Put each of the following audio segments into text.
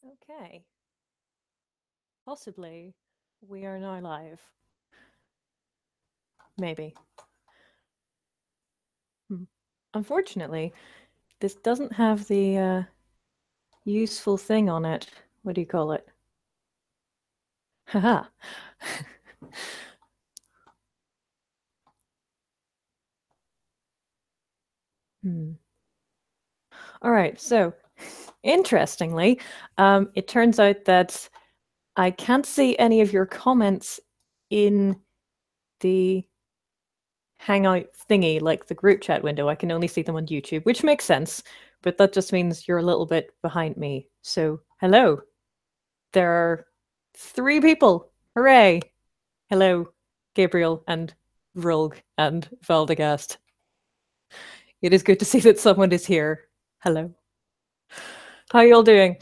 Okay. Possibly we are now live. Maybe. Unfortunately, this doesn't have the useful thing on it. What do you call it? Haha. All right, so interestingly, it turns out that I can't see any of your comments in the Hangout thingy, like the group chat window. I can only see them on YouTube, which makes sense, but that just means you're a little bit behind me. So, hello. There are 3 people. Hooray! Hello, Gabriel and Vrulg and Valdegast. It is good to see that someone is here. Hello. How are you all doing?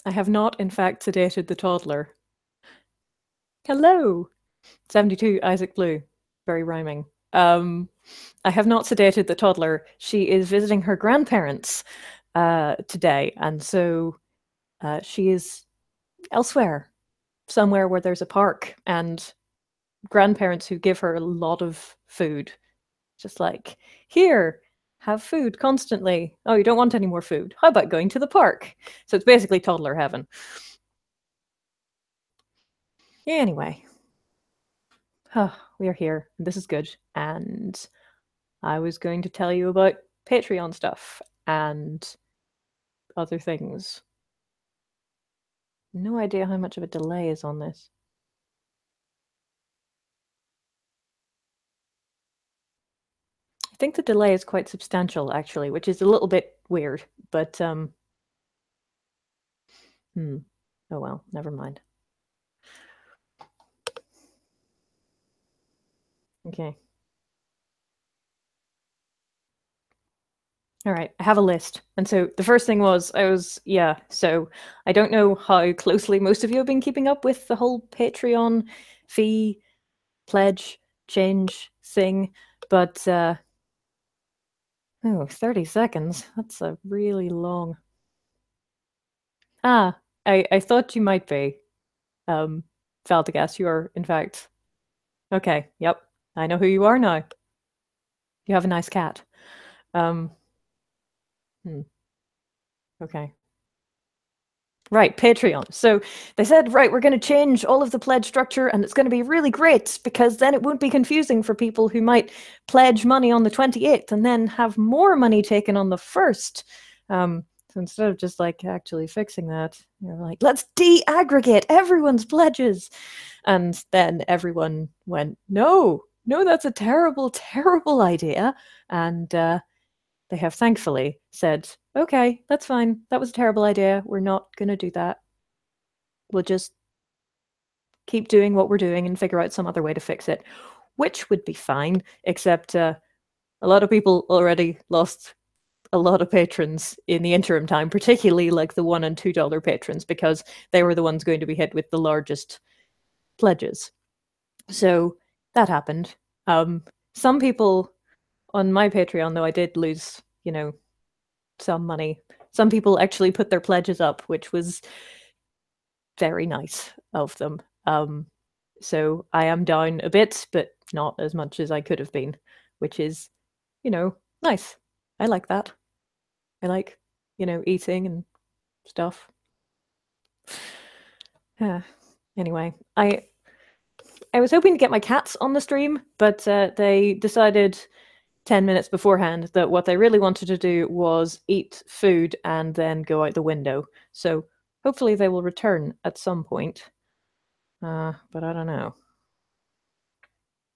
I have not, in fact, sedated the toddler. Hello! 72 Isaac Blue. Very rhyming. I have not sedated the toddler. She is visiting her grandparents today, and so she is elsewhere, somewhere where there's a park and grandparents who give her a lot of food. Just like, here, have food constantly. Oh, you don't want any more food? How about going to the park? So it's basically toddler heaven. Anyway, we are here. This is good. And I was going to tell you about Patreon stuff and other things. No idea how much of a delay is on this. I think the delay is quite substantial, actually, which is a little bit weird, but oh well, never mind. Okay. All right, I have a list. And so the first thing was, so I don't know how closely most of you have been keeping up with the whole Patreon fee pledge change thing, but 30 seconds. That's a really long. Ah, I thought you might be. Valdegas, you are, in fact. Okay, yep. I know who you are now. You have a nice cat. Um, okay. Right, Patreon. So they said, right, we're going to change all of the pledge structure and it's going to be really great because then it won't be confusing for people who might pledge money on the 28th and then have more money taken on the 1st. So instead of just like actually fixing that, you're like, let's de-aggregate everyone's pledges. And then everyone went, no, that's a terrible, terrible idea. And they have thankfully said, okay, that's fine. That was a terrible idea. We're not going to do that. We'll just keep doing what we're doing and figure out some other way to fix it, which would be fine, except a lot of people already lost a lot of patrons in the interim time, particularly like the $1 and $2 patrons, because they were the ones going to be hit with the largest pledges. So that happened. Some people on my Patreon, though, I did lose, some money. Some people actually put their pledges up, which was very nice of them. So I am down a bit, but not as much as I could have been, which is, nice. I like that. I like, eating and stuff. Anyway, I was hoping to get my cats on the stream, but they decided 10 minutes beforehand that what they really wanted to do was eat food and then go out the window. So hopefully they will return at some point. But I don't know.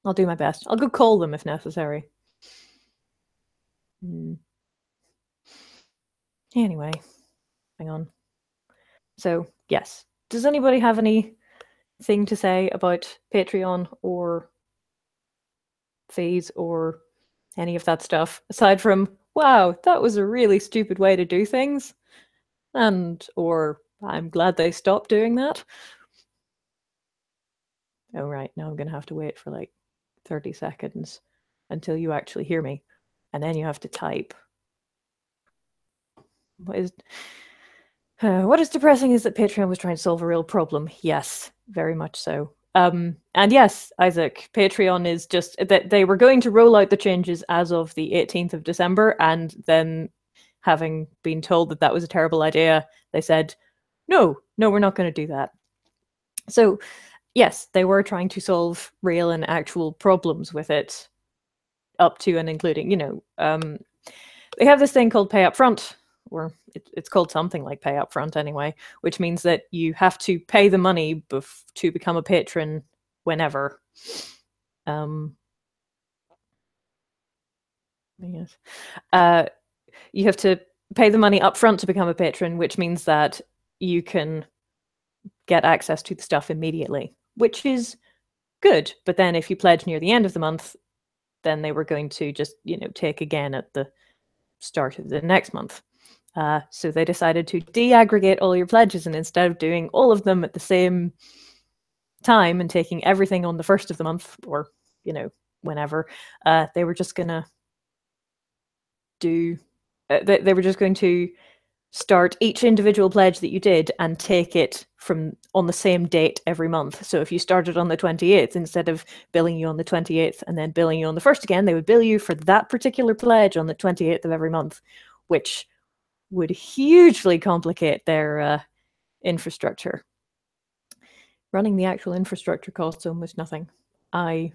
I'll do my best. I'll go call them if necessary. Anyway, hang on. So, yes. Does anybody have anything to say about Patreon or fees or any of that stuff aside from, wow, that was a really stupid way to do things? Or I'm glad they stopped doing that. Oh, right. Now I'm going to have to wait for like 30 seconds until you actually hear me. And then you have to type. What is depressing is that Patreon was trying to solve a real problem. Yes, very much so. And yes, Isaac, Patreon is just that they were going to roll out the changes as of the 18th of December, and then having been told that that was a terrible idea, they said, no, we're not going to do that. So yes, they were trying to solve real and actual problems with it, up to and including, they have this thing called pay up front, or it's called something like pay up front anyway, which means that you have to pay the money to become a patron whenever. Yes. You have to pay the money up front to become a patron, which means that you can get access to the stuff immediately, which is good. But then if you pledge near the end of the month, then they were going to just, take again at the start of the next month. So they decided to de-aggregate all your pledges, and instead of doing all of them at the same time and taking everything on the first of the month, or whenever, they were just gonna do. They were just going to start each individual pledge that you did and take it from on the same date every month. So if you started on the 28th, instead of billing you on the 28th and then billing you on the 1st again, they would bill you for that particular pledge on the 28th of every month, which would hugely complicate their infrastructure. Running the actual infrastructure costs almost nothing. I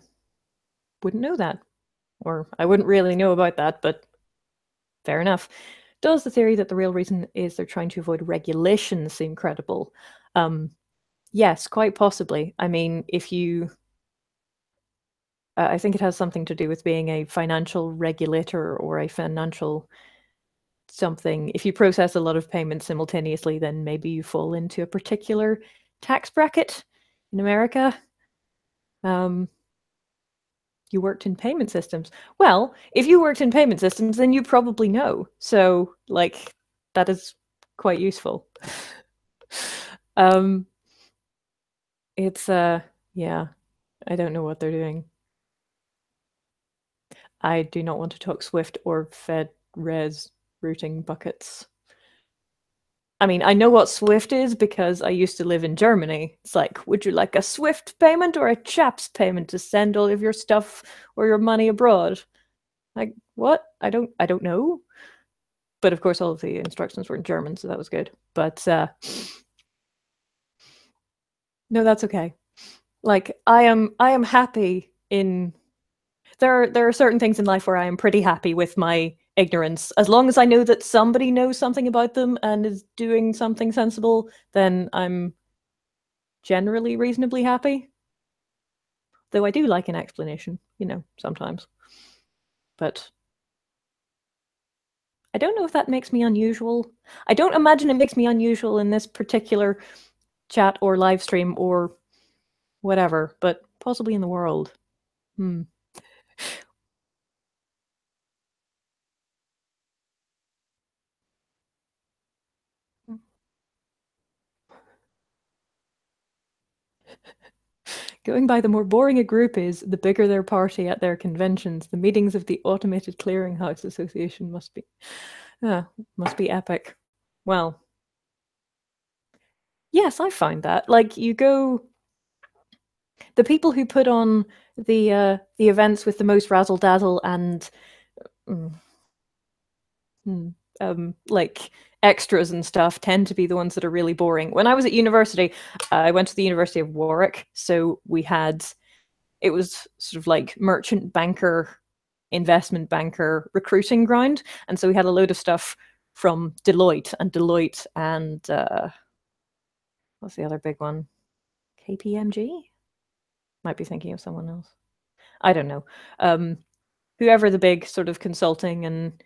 wouldn't know that, or I wouldn't really know about that, but fair enough. Does the theory that the real reason is they're trying to avoid regulation seem credible? Yes, quite possibly. I mean, if you... I think it has something to do with being a financial regulator or a financial something. If you process a lot of payments simultaneously, then maybe you fall into a particular tax bracket in America. You worked in payment systems. Well, if you worked in payment systems, then you probably know. So, like, that is quite useful. It's yeah, I don't know what they're doing. I do not want to talk Swift or Fed-Res routing buckets. I mean, I know what Swift is because I used to live in Germany. It's like, would you like a Swift payment or a CHAPS payment to send all of your stuff or your money abroad? Like, what? I don't know. But of course, all of the instructions were in German, so that was good. But no, that's okay. Like, I am happy in... There are certain things in life where I am pretty happy with my ignorance. As long as I know that somebody knows something about them and is doing something sensible, then I'm generally reasonably happy. Though I do like an explanation, sometimes. But I don't know if that makes me unusual. I don't imagine it makes me unusual in this particular chat or live stream or whatever, but possibly in the world. Going by the more boring a group is, the bigger their party at their conventions. The meetings of the Automated Clearinghouse Association must be epic. Well, yes, I find that. Like, you go... The people who put on the events with the most razzle dazzle and like extras and stuff tend to be the ones that are really boring. When I was at university, I went to the University of Warwick, so it was sort of like merchant banker, investment banker recruiting ground, and so we had a load of stuff from Deloitte and what's the other big one? KPMG? Might be thinking of someone else. I don't know. Whoever the big sort of consulting and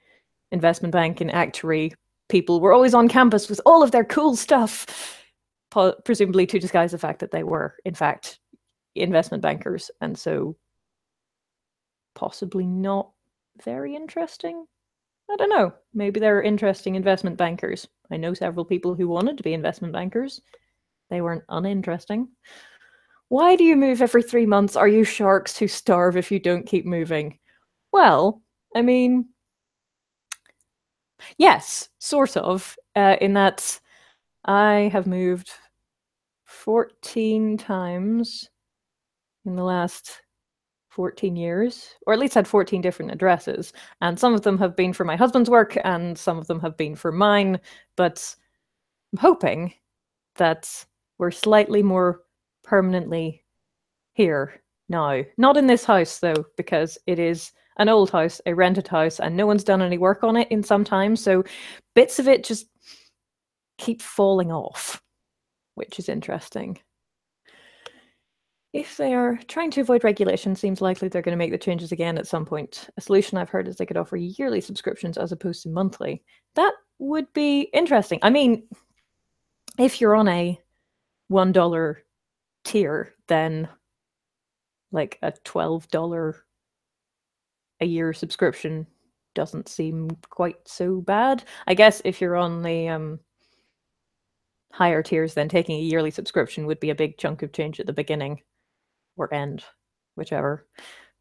investment bank and actuary people were always on campus with all of their cool stuff, presumably to disguise the fact that they were, in fact, investment bankers, and so possibly not very interesting. I don't know. Maybe they're interesting investment bankers. I know several people who wanted to be investment bankers. They weren't uninteresting. Why do you move every 3 months? Are you sharks who starve if you don't keep moving? Well, I mean, yes, sort of, in that I have moved 14 times in the last 14 years, or at least had 14 different addresses. And some of them have been for my husband's work, and some of them have been for mine. But I'm hoping that we're slightly more permanently here now. Not in this house, though, because it is an old house, a rented house, and no one's done any work on it in some time. So bits of it just keep falling off, which is interesting. If they are trying to avoid regulation, seems likely they're going to make the changes again at some point. A solution I've heard is they could offer yearly subscriptions as opposed to monthly. That would be interesting. I mean, if you're on a $1 tier, then like a $12 a year subscription doesn't seem quite so bad. I guess if you're on the higher tiers, then taking a yearly subscription would be a big chunk of change at the beginning or end, whichever.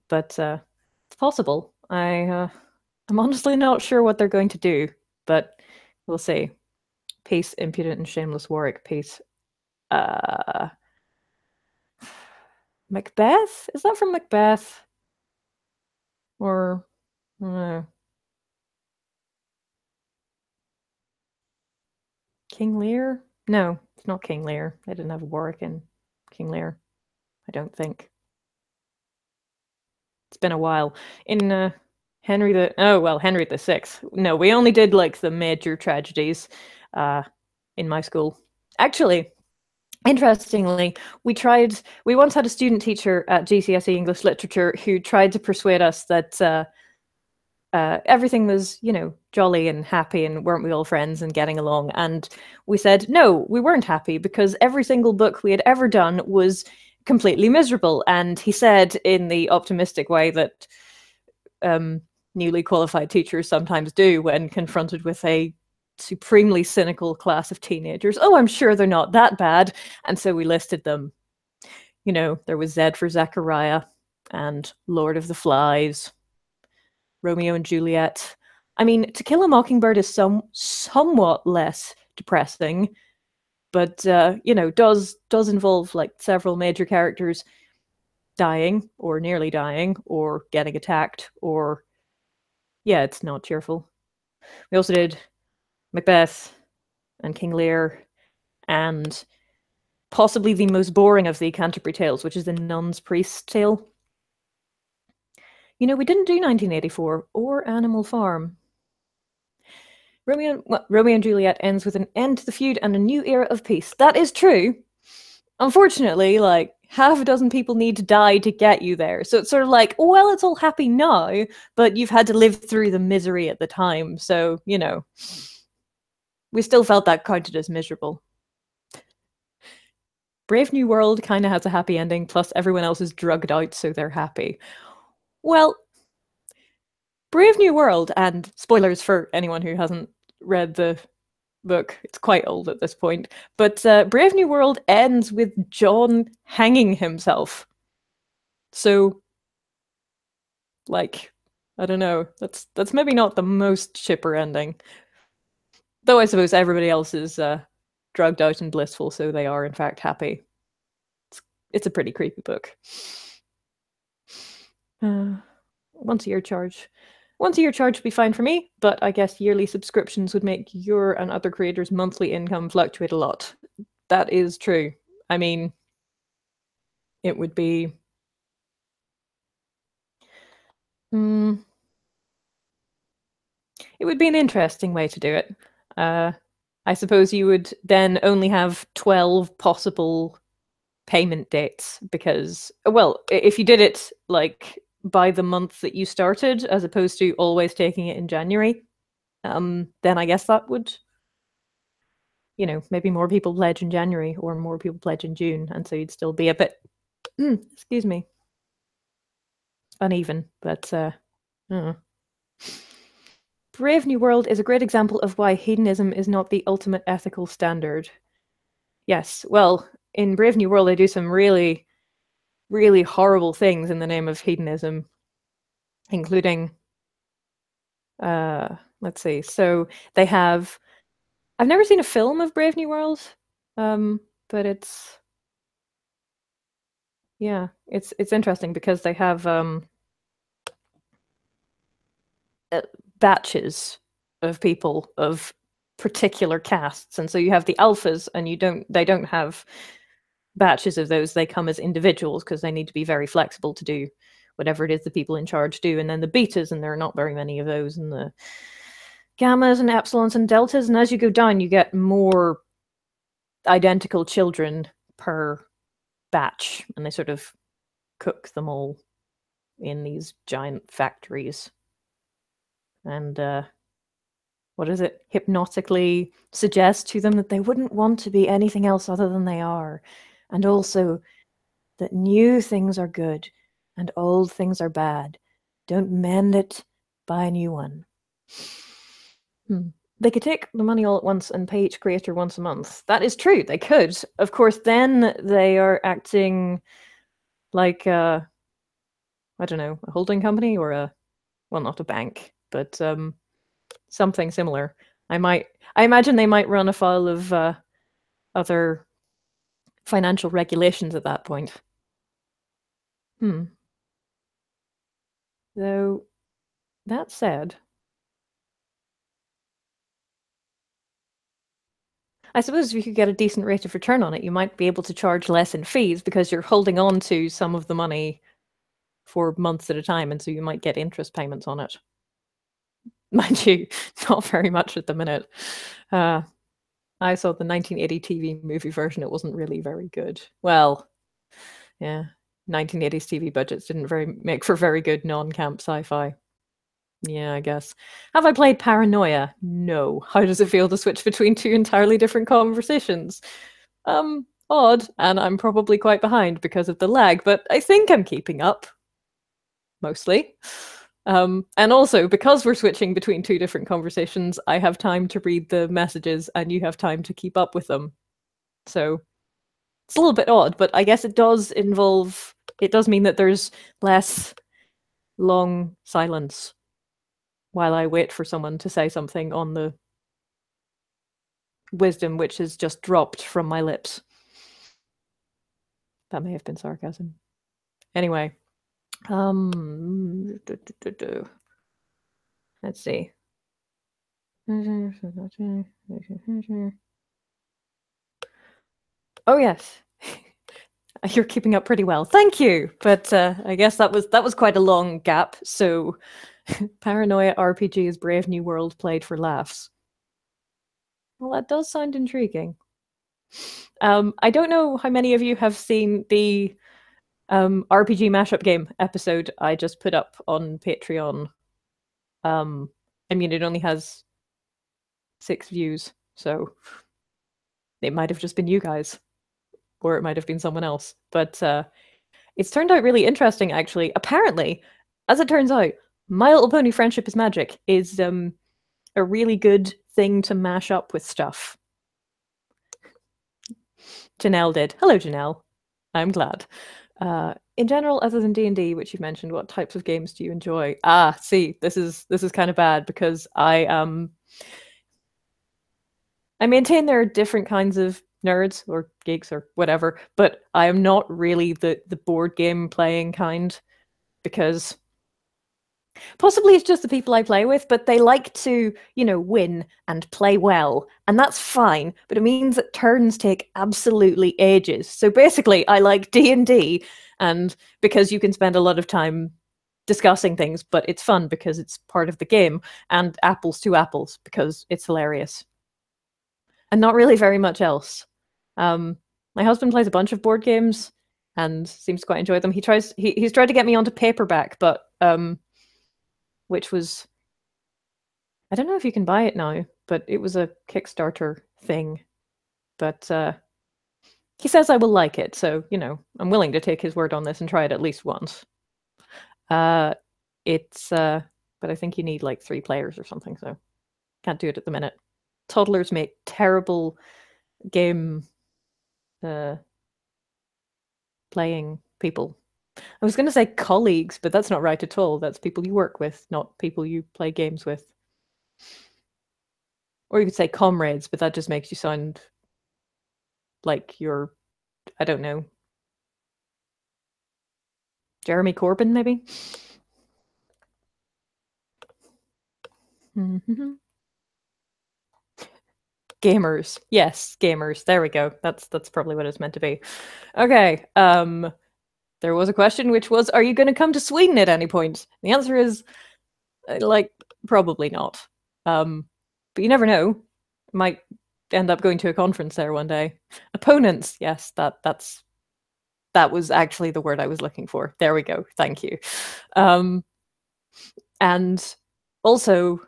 But it's possible. I'm honestly not sure what they're going to do, but we'll see. Peace, impudent and shameless Warwick. Peace. Macbeth? Is that from Macbeth? Or King Lear? No, it's not King Lear. They didn't have Warwick in King Lear. I don't think. It's been a while. In Henry the Sixth. No, we only did like the major tragedies in my school. Actually, interestingly, we once had a student teacher at GCSE English Literature who tried to persuade us that everything was, jolly and happy, and weren't we all friends and getting along? And we said, no, we weren't happy, because every single book we had ever done was completely miserable. And he said, in the optimistic way that newly qualified teachers sometimes do when confronted with a supremely cynical class of teenagers, oh, I'm sure they're not that bad. And so we listed them. There was Z for Zechariah and Lord of the Flies, Romeo and Juliet. I mean, To Kill a Mockingbird is somewhat less depressing, but does involve like several major characters dying or nearly dying or getting attacked, or it's not cheerful. We also did Macbeth and King Lear, and possibly the most boring of the Canterbury Tales, which is the Nun's Priest's Tale. We didn't do 1984 or Animal Farm. Romeo and Juliet ends with an end to the feud and a new era of peace. That is true. Unfortunately, like, half a dozen people need to die to get you there. So it's sort of like, well, it's all happy now, but you've had to live through the misery at the time. So, we still felt that counted as miserable. Brave New World kind of has a happy ending, plus everyone else is drugged out, so they're happy. Well, Brave New World, and spoilers for anyone who hasn't read the book, it's quite old at this point, but Brave New World ends with John hanging himself. So, like, I don't know, that's maybe not the most chipper ending. Though I suppose everybody else is drugged out and blissful, so they are in fact happy. It's a pretty creepy book. Once a year charge would be fine for me, but I guess yearly subscriptions would make your and other creators' monthly income fluctuate a lot. That is true. I mean, it would be an interesting way to do it. I suppose you would then only have 12 possible payment dates, because, well, if you did it like by the month that you started, as opposed to always taking it in January, then I guess that would, maybe more people pledge in January or more people pledge in June, and so you'd still be a bit, excuse me, uneven. But Brave New World is a great example of why hedonism is not the ultimate ethical standard. Yes, well, in Brave New World, they do some really really horrible things in the name of hedonism, including, let's see. So they have. I've never seen a film of Brave New World, but it's interesting because they have batches of people of particular casts, and so you have the alphas, and they don't have batches of those. They come as individuals because they need to be very flexible to do whatever it is the people in charge do. And then the betas, and there are not very many of those, and the gammas and epsilons and deltas. And as you go down, you get more identical children per batch, and they sort of cook them all in these giant factories. And what is it? Hypnotically suggest to them that they wouldn't want to be anything else other than they are. And also that new things are good and old things are bad. Don't mend it, buy a new one. They could take the money all at once and pay each creator once a month. That is true, they could. Of course, then they are acting like, I don't know, a holding company or well, not a bank, but something similar. I imagine they might run afoul of other financial regulations at that point. Though, that said, I suppose if you could get a decent rate of return on it, you might be able to charge less in fees because you're holding on to some of the money for months at a time, and so you might get interest payments on it. Mind you, not very much at the minute. I saw the 1980 TV movie version. It wasn't really very good. Well, yeah, 1980s TV budgets didn't make for very good non-camp sci-fi. Yeah, I guess. Have I played Paranoia? No. How does it feel to switch between two entirely different conversations? Odd, and I'm probably quite behind because of the lag, but I think I'm keeping up. Mostly. And also, because we're switching between two different conversations, I have time to read the messages and you have time to keep up with them. So it's a little bit odd, but I guess it does mean that there's less long silence while I wait for someone to say something on the wisdom which has just dropped from my lips. That may have been sarcasm. Anyway, let's see. Oh yes. You're keeping up pretty well. Thank you. But I guess that was quite a long gap. So Paranoia RPG is Brave New World played for laughs. Well, that does sound intriguing. I don't know how many of you have seen the RPG mashup game episode I just put up on Patreon. I mean, it only has 6 views, so it might have just been you guys, or it might have been someone else. But it's turned out really interesting, actually. Apparently, as it turns out, My Little Pony Friendship is Magic is a really good thing to mash up with stuff. Janelle did. Hello, Janelle. I'm glad. In general, other than D&D, which you've mentioned, what types of games do you enjoy? See, this is kind of bad because I maintain there are different kinds of nerds or geeks or whatever, but I am not really the board game playing kind because possibly it's just the people I play with, but they like to, win and play well, and that's fine, but it means that turns take absolutely ages. So basically, I like D&D, and because you can spend a lot of time discussing things, but it's fun because it's part of the game, and apples to apples because it's hilarious. And not really very much else. My husband plays a bunch of board games and seems to quite enjoy them. He's tried to get me onto paperback, but which was, I don't know if you can buy it now, but it was a Kickstarter thing. But he says I will like it, so I'm willing to take his word on this and try it at least once. But I think you need like 3 players or something, so can't do it at the minute. Toddlers make terrible game playing people I was going to say colleagues, but that's not right at all. That's people you work with, not people you play games with. Or you could say comrades, but that just makes you sound like you're, I don't know, Jeremy Corbyn, maybe? Gamers. Yes, gamers. There we go. That's probably what it's meant to be. Okay. There was a question which was, are you going to come to Sweden at any point? The answer is like probably not. But you never know. Might end up going to a conference there one day. Opponents. Yes, that was actually the word I was looking for. There we go. Thank you. And also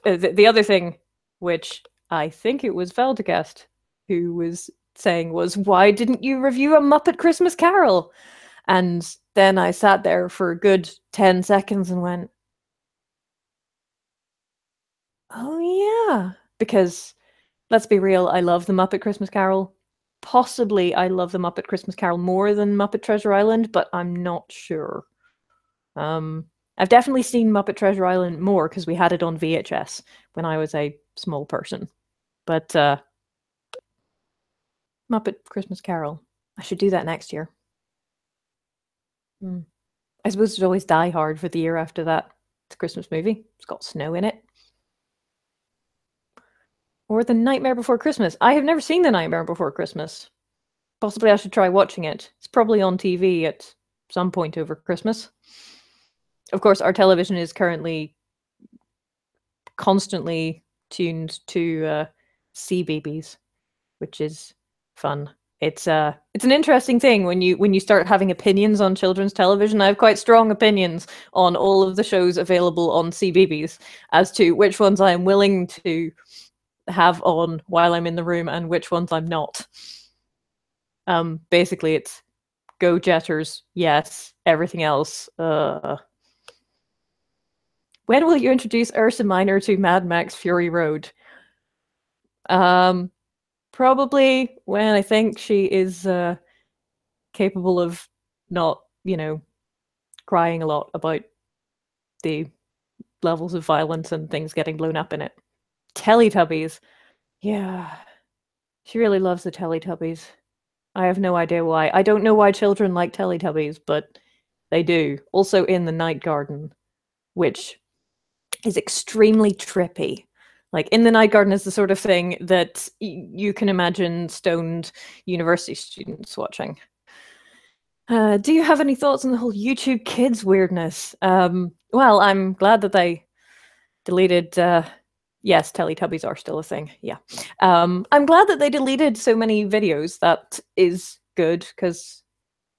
the other thing, which I think it was Veldegast who was saying, was, why didn't you review A Muppet Christmas Carol? And then I sat there for a good 10 seconds and went, oh yeah. Because let's be real, I love The Muppet Christmas Carol. Possibly I love The Muppet Christmas Carol more than Muppet Treasure Island, but I'm not sure. I've definitely seen Muppet Treasure Island more because we had it on VHS when I was a small person. But Muppet Christmas Carol, I should do that next year. I suppose there's always Die Hard for the year after that. It's a Christmas movie. It's got snow in it. Or The Nightmare Before Christmas. I have never seen The Nightmare Before Christmas. Possibly I should try watching it. It's probably on TV at some point over Christmas. Of course, our television is currently constantly tuned to CBeebies, which is fun. It's an interesting thing when you start having opinions on children's television. I have quite strong opinions on all of the shows available on CBeebies as to which ones I am willing to have on while I'm in the room and which ones I'm not. Basically, it's Go Jetters, yes. Everything else, When will you introduce Ursa Minor to Mad Max Fury Road? Probably when I think she is capable of not, crying a lot about the levels of violence and things getting blown up in it. Teletubbies. Yeah. She really loves the Teletubbies. I have no idea why. I don't know why children like Teletubbies, but they do. Also in the Night Garden, which is extremely trippy. Like, In the Night Garden is the sort of thing that you can imagine stoned university students watching. Do you have any thoughts on the whole YouTube Kids weirdness? Well, I'm glad that they deleted... yes, Teletubbies are still a thing, yeah. I'm glad that they deleted so many videos. That is good, because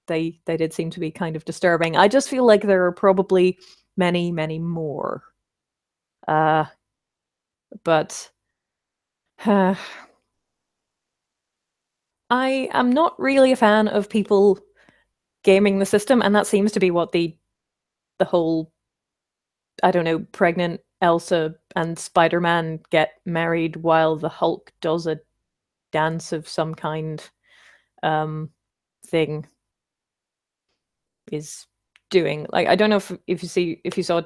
they did seem to be kind of disturbing. I just feel like there are probably many, many more. But I am not really a fan of people gaming the system, and that seems to be what the whole, I don't know, pregnant Elsa and Spider-Man get married while the Hulk does a dance of some kind thing is doing. Like, I don't know if you saw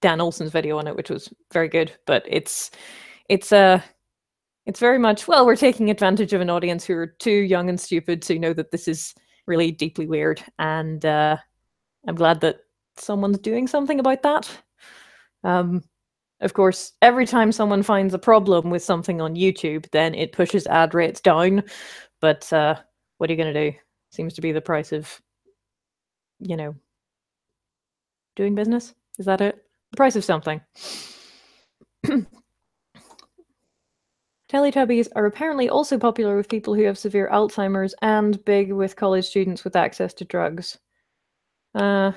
Dan Olsen's video on it, which was very good, but it's very much, well, we're taking advantage of an audience who are too young and stupid to know that this is really deeply weird, and I'm glad that someone's doing something about that. Of course, every time someone finds a problem with something on YouTube, then it pushes ad rates down, but what are you going to do? Seems to be the price of, doing business? Is that it? The price of something. Teletubbies are apparently also popular with people who have severe Alzheimer's and big with college students with access to drugs. Yeah,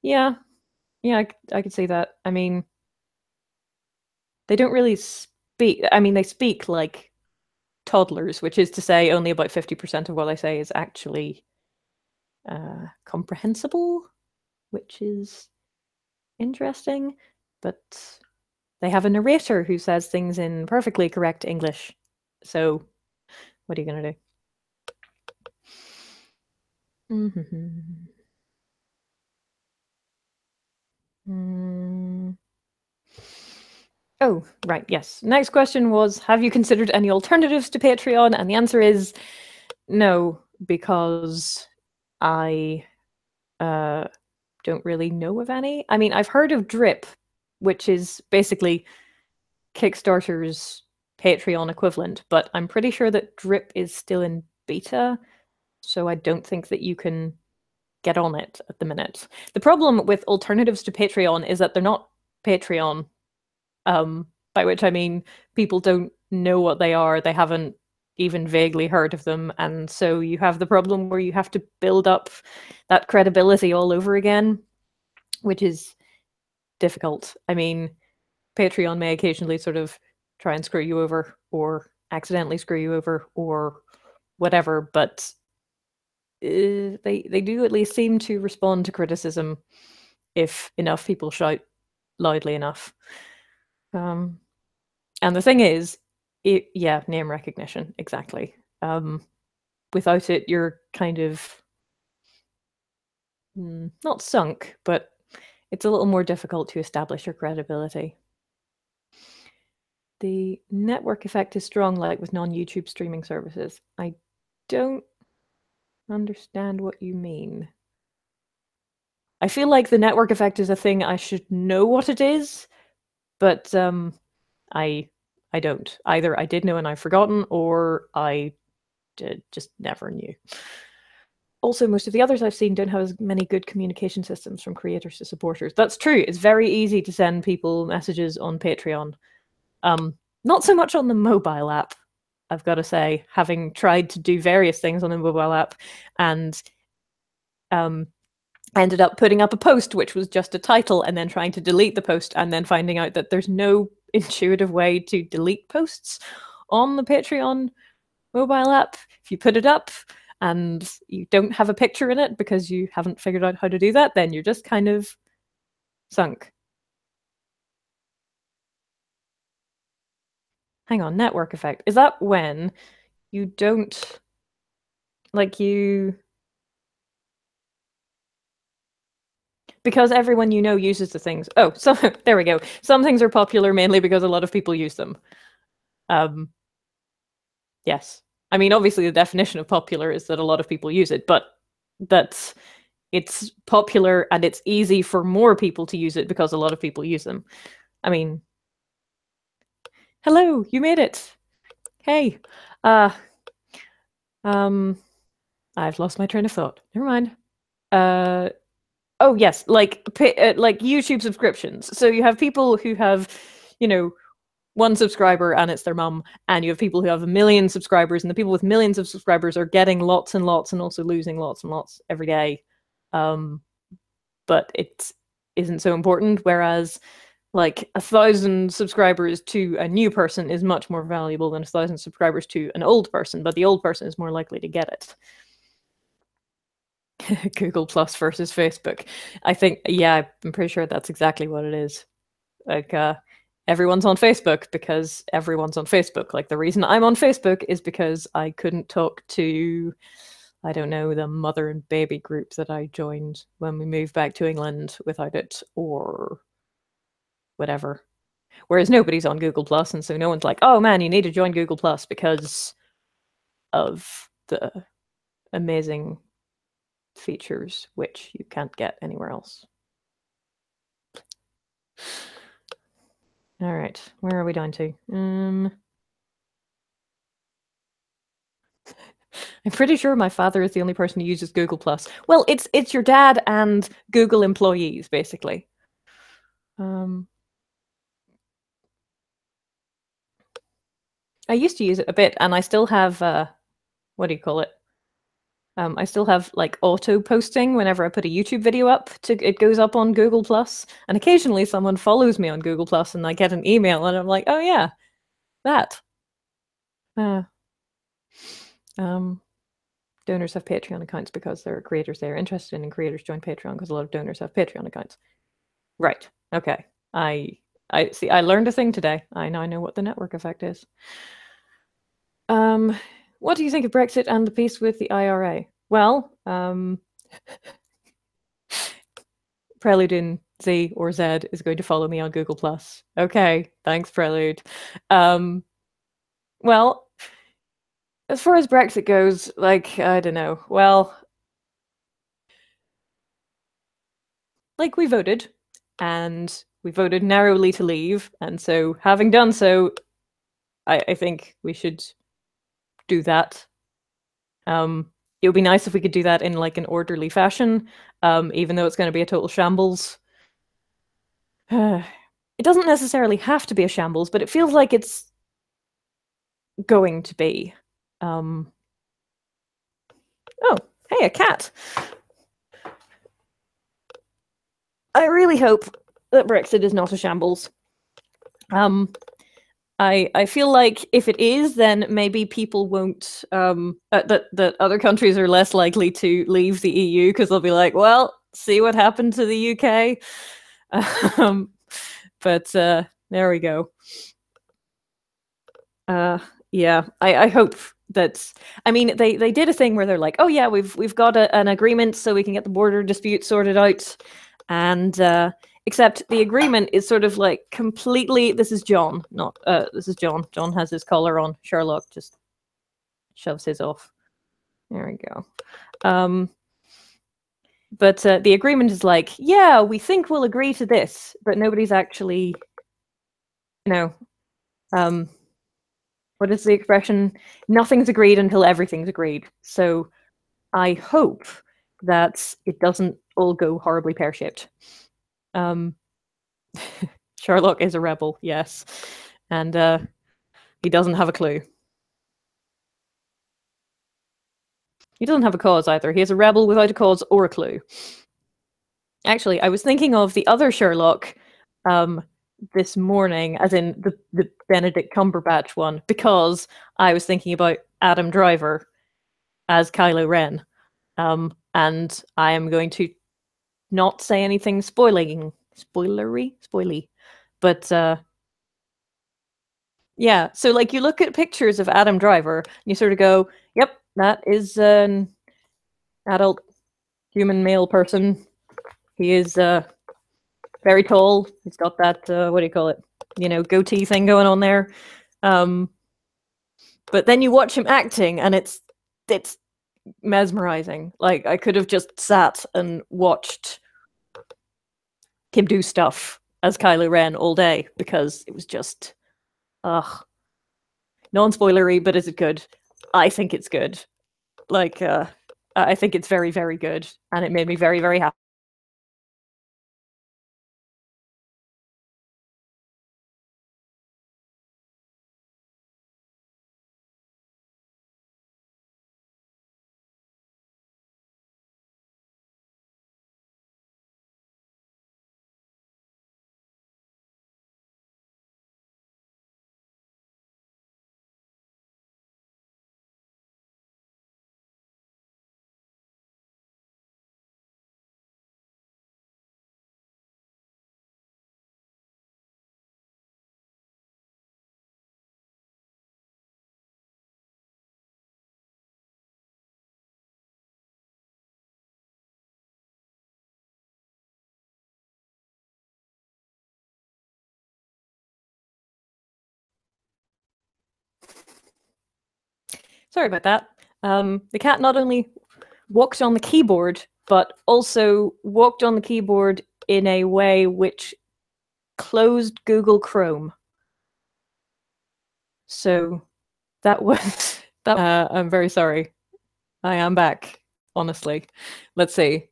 I could see that. I mean, they don't really speak. I mean, they speak like toddlers, which is to say only about 50% of what I say is actually comprehensible, which is interesting. But they have a narrator who says things in perfectly correct English. So, what are you going to do? Oh, right, yes. Next question was, have you considered any alternatives to Patreon? And the answer is no, because I don't really know of any. I mean, I've heard of Drip, which is basically Kickstarter's Patreon equivalent, but I'm pretty sure that Drip is still in beta, so I don't think that you can get on it at the minute. The problem with alternatives to Patreon is that they're not Patreon, by which I mean people don't know what they are, they haven't even vaguely heard of them, and so you have the problem where you have to build up that credibility all over again, which is difficult. I mean, Patreon may occasionally sort of try and screw you over or accidentally screw you over or whatever, but they do at least seem to respond to criticism if enough people shout loudly enough. And the thing is, yeah, name recognition, exactly. Without it, you're kind of not sunk, but it's a little more difficult to establish your credibility. The network effect is strong, like with non-YouTube streaming services. I don't understand what you mean. I feel like the network effect is a thing I should know what it is, but I don't. Either I did know and I've forgotten, or I just never knew. Also, most of the others I've seen don't have as many good communication systems from creators to supporters. That's true. It's very easy to send people messages on Patreon. Not so much on the mobile app, I've got to say, having tried to do various things on the mobile app and ended up putting up a post which was just a title and then trying to delete the post and then finding out that there's no intuitive way to delete posts on the Patreon mobile app. If you put it up and you don't have a picture in it because you haven't figured out how to do that, then you're just kind of sunk. Hang on, network effect. Is that when you don't, like, because everyone you know uses the things. Oh, so there we go. Some things are popular mainly because a lot of people use them. Yes. I mean, obviously the definition of popular is that a lot of people use it, but that it's popular and it's easy for more people to use it because a lot of people use them. I mean, hello, you made it. Hey. I've lost my train of thought. Never mind. Oh yes, like YouTube subscriptions. So you have people who have, you know, one subscriber and it's their mum, and you have people who have a million subscribers, and the people with millions of subscribers are getting lots and lots and also losing lots and lots every day. But it isn't so important, whereas like 1,000 subscribers to a new person is much more valuable than 1,000 subscribers to an old person, but the old person is more likely to get it. Google Plus versus Facebook. I think, yeah, I'm pretty sure that's exactly what it is. Like, everyone's on Facebook because everyone's on Facebook. Like, the reason I'm on Facebook is because I couldn't talk to, I don't know, the mother and baby group that I joined when we moved back to England without it, or whatever. Whereas nobody's on Google Plus, and so no one's like, oh man, you need to join Google Plus because of the amazing features which you can't get anywhere else. All right, where are we down to? I'm pretty sure my father is the only person who uses Google Plus. Well, it's your dad and Google employees, basically. I used to use it a bit, and I still have what do you call it? I still have like auto posting whenever I put a YouTube video up. It goes up on Google Plus, and occasionally someone follows me on Google Plus, and I get an email, and I'm like, oh yeah, that. Donors have Patreon accounts because there are creators they are interested in creators join Patreon because a lot of donors have Patreon accounts. Right. Okay. I see. I learned a thing today. I now know what the network effect is. What do you think of Brexit and the peace with the IRA? Well, Prelude in Z or Z is going to follow me on Google Plus. Okay, thanks, Prelude. Well, as far as Brexit goes, like, I don't know. Well, like, we voted, and we voted narrowly to leave, and so having done so, I think we should do that. It would be nice if we could do that in like an orderly fashion, even though it's going to be a total shambles. It doesn't necessarily have to be a shambles, but it feels like it's going to be. Oh, hey, a cat. I really hope that Brexit is not a shambles. I feel like if it is, then maybe people won't. That other countries are less likely to leave the EU because they'll be like, well, see what happened to the UK. But there we go. Yeah, I hope that. I mean, they did a thing where they're like, oh yeah, we've got an agreement so we can get the border dispute sorted out, and except the agreement is sort of like completely. This is John, not this is John. John has his collar on. Sherlock just shoves his off. There we go. But the agreement is like, yeah, we think we'll agree to this, but nobody's actually, you know, what is the expression? Nothing's agreed until everything's agreed. So I hope that it doesn't all go horribly pear-shaped. Sherlock is a rebel, yes. And he doesn't have a clue. He doesn't have a cause either. He is a rebel without a cause or a clue. Actually, I was thinking of the other Sherlock this morning, as in the Benedict Cumberbatch one, because I was thinking about Adam Driver as Kylo Ren. And I am going to not say anything spoilery. But yeah, so like you look at pictures of Adam Driver, and you sort of go, yep, that is an adult human male person. He is very tall. He's got that what do you call it? Goatee thing going on there. But then you watch him acting, and it's mesmerizing. Like, I could have just sat and watched him do stuff as Kylo Ren all day, because it was just non-spoilery. But is it good? I think it's good. Like, I think it's very, very good, and it made me very, very happy. Sorry about that. The cat not only walked on the keyboard, but also walked on the keyboard in a way which closed Google Chrome. So that was that. I'm very sorry. I am back. Honestly, let's see.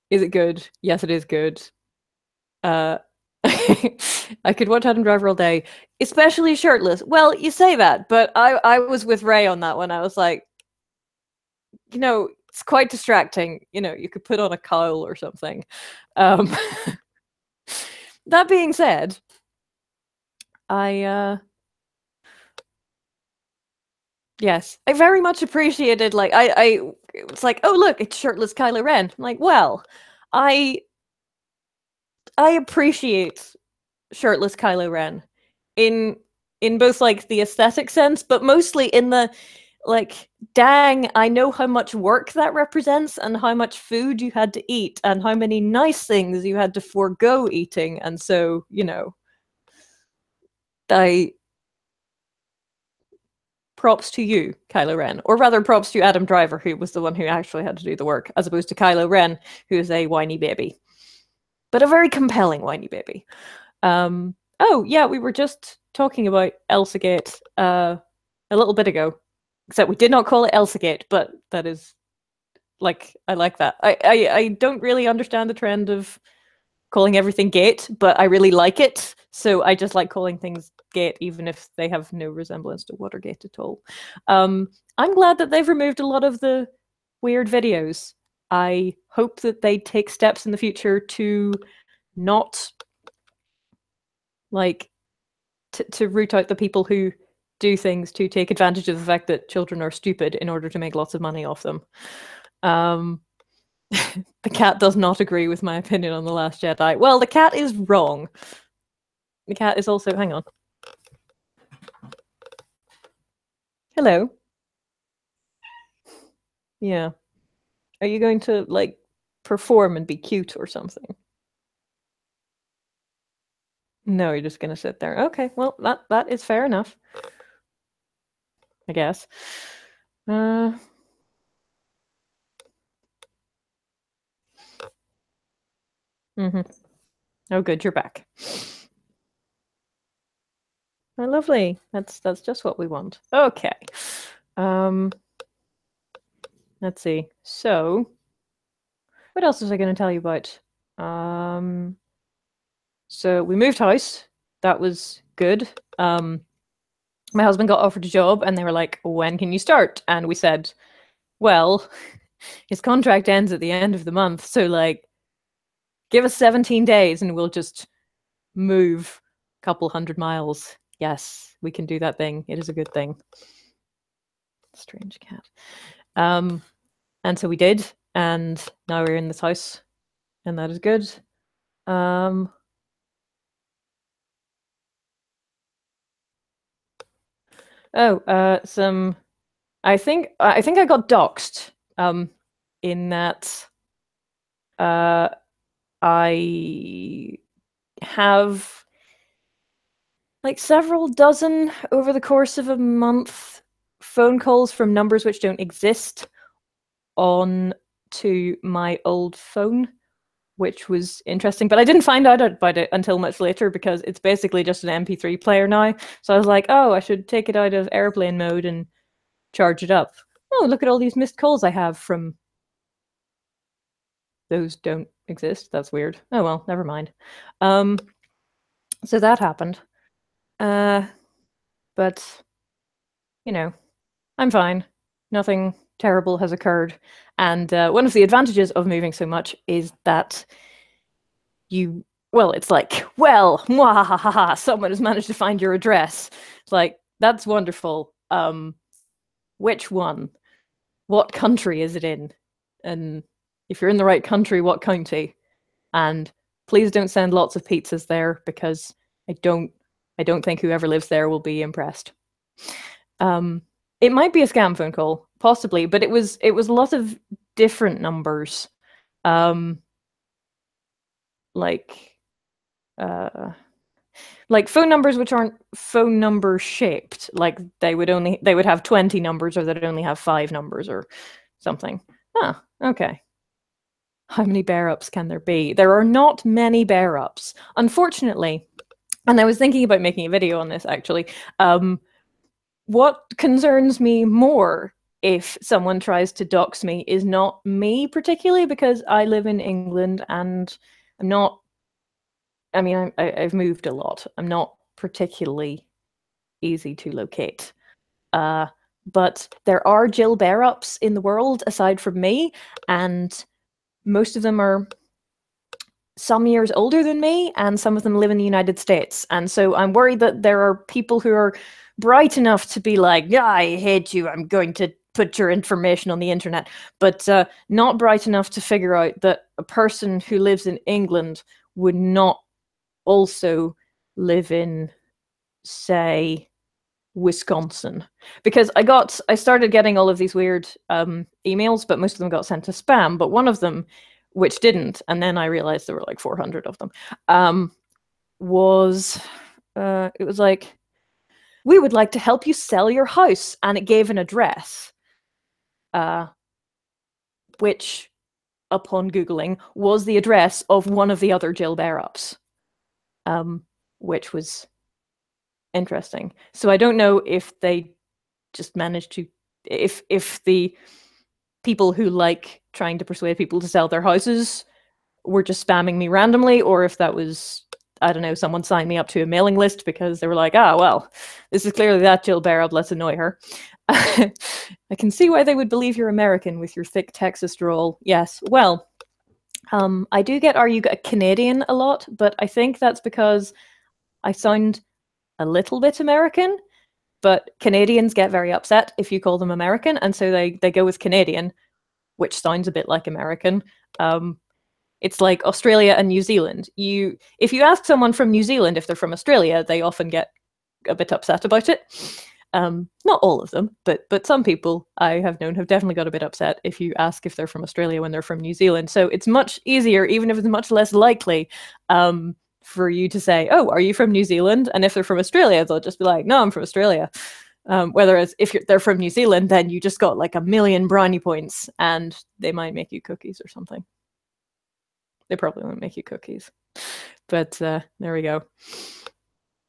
Is it good? Yes, it is good. I could watch Adam Driver all day, especially shirtless. Well, you say that, but I was with Ray on that one. I was like, it's quite distracting. You could put on a cowl or something. That being said, yes, I very much appreciated, like, it's like, oh look, it's shirtless Kylo Ren. I'm like, well, I appreciate shirtless Kylo Ren in both like the aesthetic sense, but mostly in the like, dang, I know how much work that represents and how much food you had to eat and how many nice things you had to forego eating. And so, you know, I props to you, Kylo Ren, or rather props to Adam Driver, who was the one who actually had to do the work, as opposed to Kylo Ren, who is a whiny baby, but a very compelling whiny baby. Oh yeah, we were just talking about Elsagate a little bit ago, except we did not call it Elsagate, but that is like, I like that. I don't really understand the trend of calling everything gate, but I really like it. So I just like calling things gate, even if they have no resemblance to Watergate at all. I'm glad that they've removed a lot of the weird videos. I hope that they take steps in the future to not like to root out the people who do things to take advantage of the fact that children are stupid in order to make lots of money off them. The cat does not agree with my opinion on The Last Jedi. Well, the cat is wrong. The cat is also... Hang on. Hello. Yeah. Are you going to, like, perform and be cute or something? No, you're just gonna sit there. Okay, well, that is fair enough, I guess. Mm-hmm. Oh, good, you're back. Oh, lovely. That's just what we want. Okay. Let's see. So, what else was I going to tell you about? So we moved house. That was good. My husband got offered a job, and they were like, "When can you start?" And we said, "Well, his contract ends at the end of the month, so like, give us 17 days, and we'll just move a couple 100 miles." Yes, we can do that thing. It is a good thing. Strange cat. And so we did, and now we're in this house, and that is good. Some... I think I got doxxed. In that I have like several dozen over the course of a month phone calls from numbers which don't exist on to my old phone, which was interesting. But I didn't find out about it until much later because it's basically just an MP3 player now. So I was like, oh, I should take it out of airplane mode and charge it up. Oh, look at all these missed calls I have from... Those don't exist. That's weird. Oh well, never mind. So that happened. But you know, I'm fine. Nothing terrible has occurred. And one of the advantages of moving so much is that well, it's like, well, mwahaha, someone has managed to find your address. It's like, that's wonderful. Which one? What country is it in? And if you're in the right country, what county? And please don't send lots of pizzas there because I don't think whoever lives there will be impressed. It might be a scam phone call, possibly, but it was a lot of different numbers. Like phone numbers which aren't phone number shaped. Like they would have 20 numbers, or they'd only have 5 numbers or something. Ah, okay. How many bear-ups can there be? There are not many bear-ups, unfortunately. And I was thinking about making a video on this, actually. What concerns me more if someone tries to dox me is not me particularly, because I live in England and I'm not... I mean, I've moved a lot. I'm not particularly easy to locate. But there are Jill bear-ups in the world aside from me, and most of them are some years older than me, and some of them live in the United States. And so I'm worried that there are people who are bright enough to be like, yeah, I hate you, I'm going to put your information on the internet, but not bright enough to figure out that a person who lives in England would not also live in, say, Wisconsin, because I started getting all of these weird emails, but most of them got sent to spam. But one of them, which didn't, and then I realized there were like 400 of them, was it was like, we would like to help you sell your house, and it gave an address, which, upon Googling, was the address of one of the other Jill Bear-ups, which was interesting. So I don't know if they just managed to, if the people who like trying to persuade people to sell their houses were just spamming me randomly, or if that was, I don't know, someone signed me up to a mailing list because they were like, ah, well, this is clearly that Jill Bear-up, let's annoy her. I can see why they would believe you're American with your thick Texas drawl. Yes, well, I do get, are you Canadian a lot, but I think that's because I sound a little bit American, but Canadians get very upset if you call them American, and so they go with Canadian, which sounds a bit like American. It's like Australia and New Zealand. If you ask someone from New Zealand if they're from Australia, they often get a bit upset about it. Not all of them, but some people I have known have definitely got a bit upset if you ask if they're from Australia when they're from New Zealand. So it's much easier, even if it's much less likely, for you to say, oh, are you from New Zealand? And if they're from Australia, they'll just be like, no, I'm from Australia. Whereas if they're from New Zealand, then you just got like a million brownie points, and they might make you cookies or something. They probably won't make you cookies, but there we go.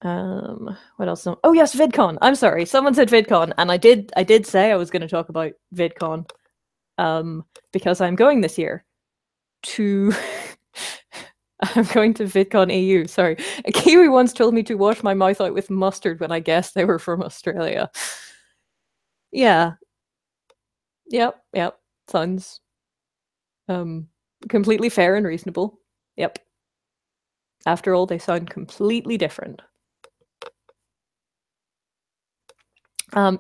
What else? Oh yes, VidCon. I'm sorry, someone said VidCon, and I did say I was going to talk about VidCon, because I'm going this year to. I'm going to VidCon EU. Sorry, a Kiwi once told me to wash my mouth out with mustard when I guessed they were from Australia. Yeah. Yep. Sounds completely fair and reasonable. Yep. After all, they sound completely different.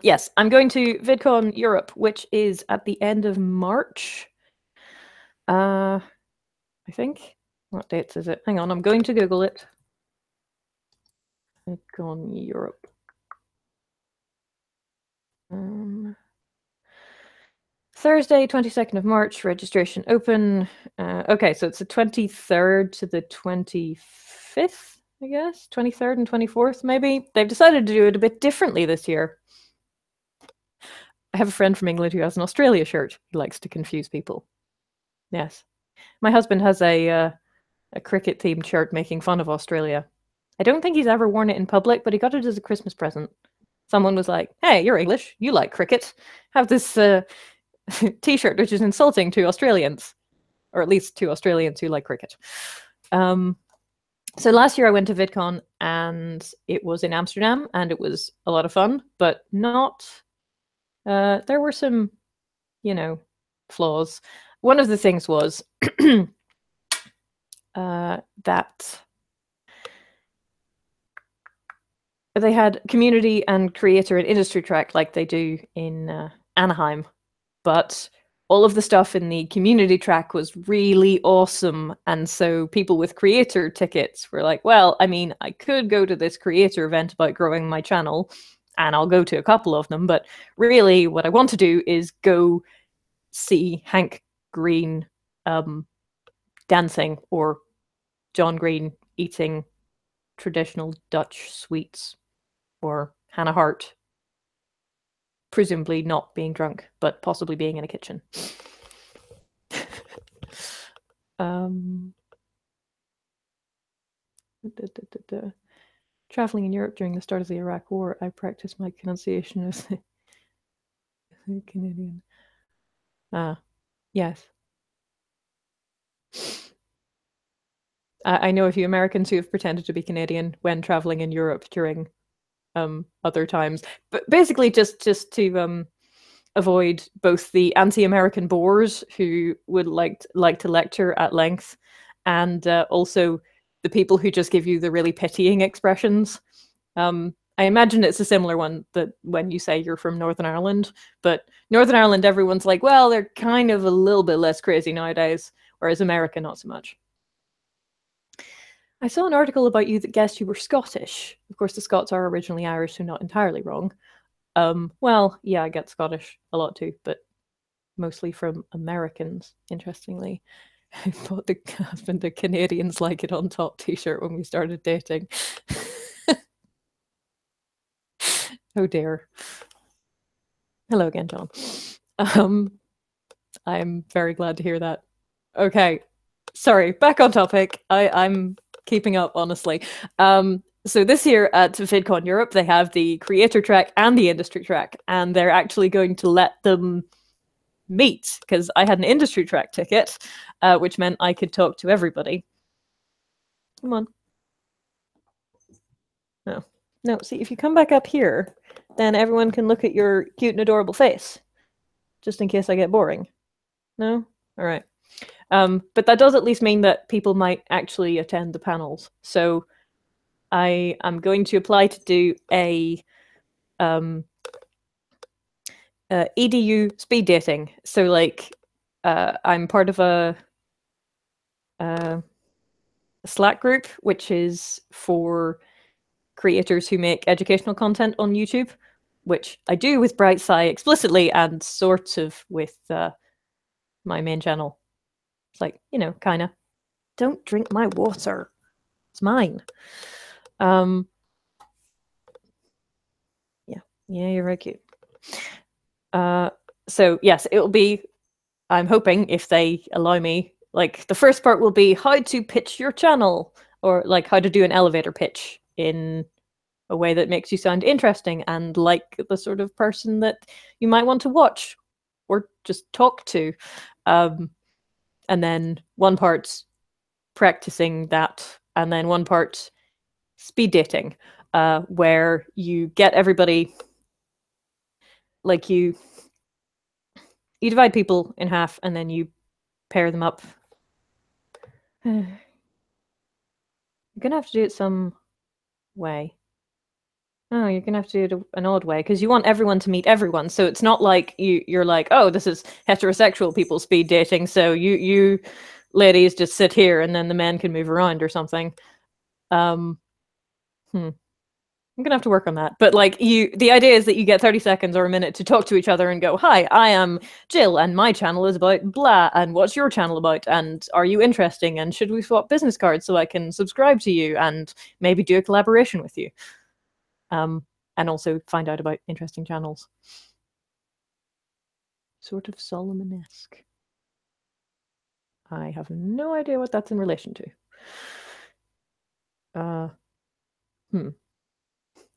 Yes, I'm going to VidCon Europe, which is at the end of March. I think. What dates is it? Hang on, I'm going to Google it. VidCon Europe. Thursday, 22nd of March, registration open. Okay, so it's the 23rd to the 25th, I guess? 23rd and 24th, maybe? They've decided to do it a bit differently this year. I have a friend from England who has an Australia shirt. He likes to confuse people. Yes. My husband has a cricket-themed shirt making fun of Australia. I don't think he's ever worn it in public, but he got it as a Christmas present. Someone was like, hey, you're English. You like cricket. Have this t-shirt which is insulting to Australians, or at least to Australians who like cricket. So last year I went to VidCon, and it was in Amsterdam, and it was a lot of fun, but not... there were some, flaws. One of the things was that they had community and creator and industry track like they do in Anaheim, but all of the stuff in the community track was really awesome, and so people with creator tickets were like, well, I mean, I could go to this creator event about growing my channel, and I'll go to a couple of them, but really what I want to do is go see Hank Green dancing, or John Green eating traditional Dutch sweets, or Hannah Hart presumably not being drunk, but possibly being in a kitchen. Traveling in Europe during the start of the Iraq War, I practiced my pronunciation as the Canadian. Yes. I know a few Americans who have pretended to be Canadian when traveling in Europe during other times, but basically just to avoid both the anti-American bores who would like to lecture at length, and also the people who just give you the really pitying expressions. I imagine it's a similar one that when you say you're from Northern Ireland, but Northern Ireland, everyone's like, well, they're kind of a little bit less crazy nowadays, whereas America, not so much. I saw an article about you that guessed you were Scottish. Of course, the Scots are originally Irish, so not entirely wrong. Well, yeah, I get Scottish a lot too, but mostly from Americans, interestingly. I bought the husband the Canadians like it on top t-shirt when we started dating. Oh dear. Hello again, John. I'm very glad to hear that. Okay. Sorry, back on topic. I'm keeping up, honestly. So this year at VidCon Europe, they have the creator track and the industry track, and they're actually going to let them meet because I had an industry track ticket, which meant I could talk to everybody. Come on. No. No, see, if you come back up here, then everyone can look at your cute and adorable face, just in case I get boring. No? All right. But that does at least mean that people might actually attend the panels. So I am going to apply to do a EDU speed dating. So like I'm part of a Slack group, which is for creators who make educational content on YouTube, which I do with Brightside explicitly and sort of with my main channel. It's like, you know, kind of. Don't drink my water. It's mine. Yeah, you're very cute. So yes, it'll be, I'm hoping if they allow me, like the first part will be how to pitch your channel, or like how to do an elevator pitch in a way that makes you sound interesting and like the sort of person that you might want to watch or just talk to. And then one part practicing that, and then one part speed dating, where you get everybody, like you divide people in half and then you pair them up. You're gonna have to do it some way. Oh, you're gonna have to do it an odd way because you want everyone to meet everyone. So it's not like you're like, oh, this is heterosexual people speed dating, so you ladies just sit here and then the men can move around or something. I'm gonna have to work on that. But like the idea is that you get 30 seconds or a minute to talk to each other and go, hi, I am Jill and my channel is about blah, and what's your channel about, and are you interesting, and should we swap business cards so I can subscribe to you and maybe do a collaboration with you, and also find out about interesting channels. Sort of Solomon-esque. I have no idea what that's in relation to.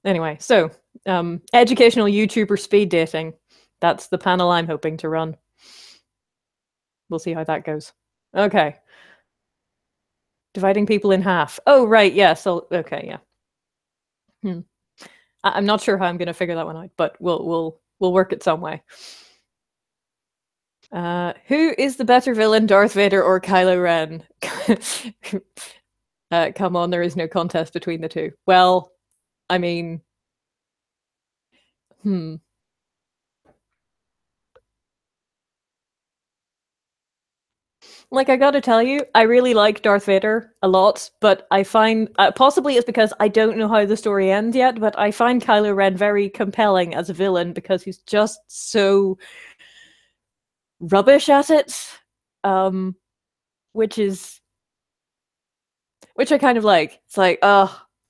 Anyway, so educational YouTuber speed dating. That's the panel I'm hoping to run. We'll see how that goes. Okay. Dividing people in half. Oh, right. Yeah. So, okay. Yeah. I'm not sure how I'm going to figure that one out, but we'll work it some way. Who is the better villain, Darth Vader or Kylo Ren? Come on, there is no contest between the two. Well, I mean, like, I gotta tell you, I really like Darth Vader a lot, but I find, possibly it's because I don't know how the story ends yet, but I find Kylo Ren very compelling as a villain because he's just so rubbish at it, which I kind of like. It's like,